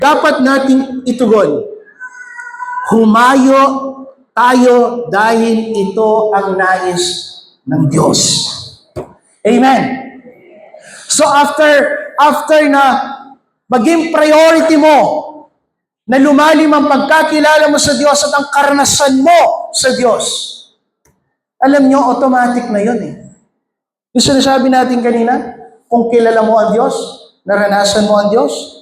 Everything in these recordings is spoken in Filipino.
dapat nating itugon. Humayo tayo dahil ito ang nais ng Diyos. Amen. So after na maging priority mo na lumalim ang pagkakilala mo sa Diyos at ang karanasan mo sa Diyos, alam nyo, automatic na yun eh. Yung sinasabi natin kanina, kung kilala mo ang Diyos, naranasan mo ang Diyos,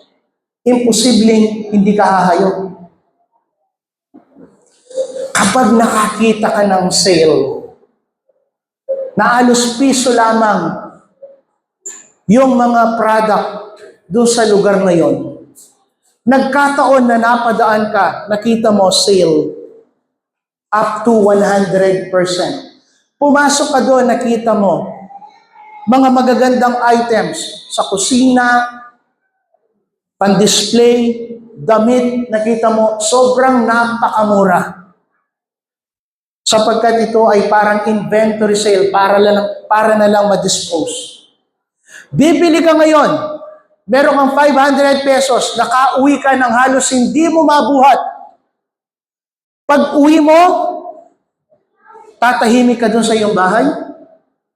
imposibleng hindi ka hahayop. Kapag nakakita ka ng sale, na alos piso lamang yung mga product doon sa lugar na yon, nagkataon na napadaan ka, nakita mo sale, up to 100%. Pumasok ka doon, nakita mo, mga magagandang items sa kusina, pan-display, damit, nakita mo, sobrang napakamura. Sapagkat ito ay parang inventory sale, para na lang ma-dispose. Bibili ka ngayon, meron kang 500 pesos, nakauwi ka ng halos hindi mo mabuhat. Pag uwi mo, tatahimik ka dun sa iyong bahay.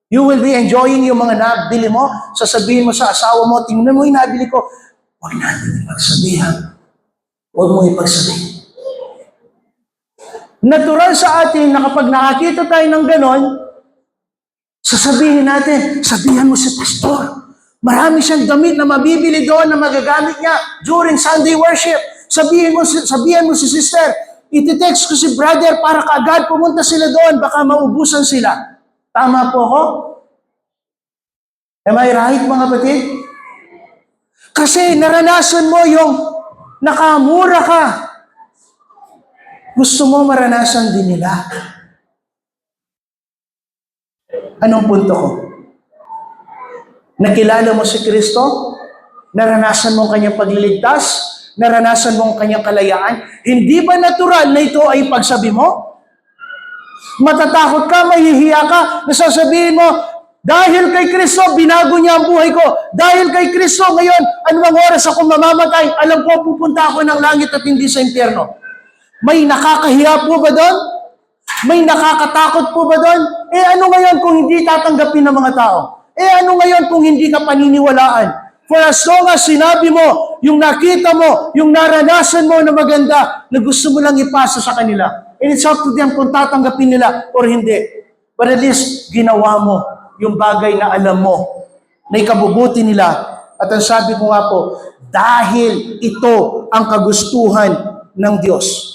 You will be enjoying yung mga nabili mo. Sasabihin mo sa asawa mo, tingnan mo yung nabili ko. Huwag natin ipagsabihan. Huwag mo ipagsabihin. Natural sa atin na kapag nakakita tayo ng ganon, sasabihin natin, sabihan mo si pastor. Marami siyang damit na mabibili doon na magagamit niya during Sunday worship. Sabihan mo si sister, iti-text ko si brother para kaagad pumunta sila doon, baka maubusan sila. Tama po ako? Am I right, mga kapatid? Kasi naranasan mo yung nakamura ka. Gusto mo maranasan din nila. Anong punto ko? Nakilala mo si Kristo? Naranasan mo ang kanyang pagliligtas? Naranasan mo ang kanyang kalayaan? Hindi ba natural na ito ay pagsabi mo? Matatakot ka, mahihiya ka, nasasabihin mo, dahil kay Kristo, binago niya ang buhay ko. Dahil kay Kristo, ngayon, anumang oras ako mamamatay, alam ko, pupunta ako ng langit at hindi sa impyerno. May nakakahiya po ba doon? May nakakatakot po ba doon? Ano ngayon kung hindi tatanggapin ng mga tao? Ano ngayon kung hindi ka paniniwalaan? For as long as sinabi mo, yung nakita mo, yung naranasan mo na maganda, na gusto mo lang ipasa sa kanila. And it's up to them kung tatanggapin nila or hindi. But at least, ginawa mo yung bagay na alam mo, na ikabubuti nila. At ang sabi ko nga po, dahil ito ang kagustuhan ng Diyos.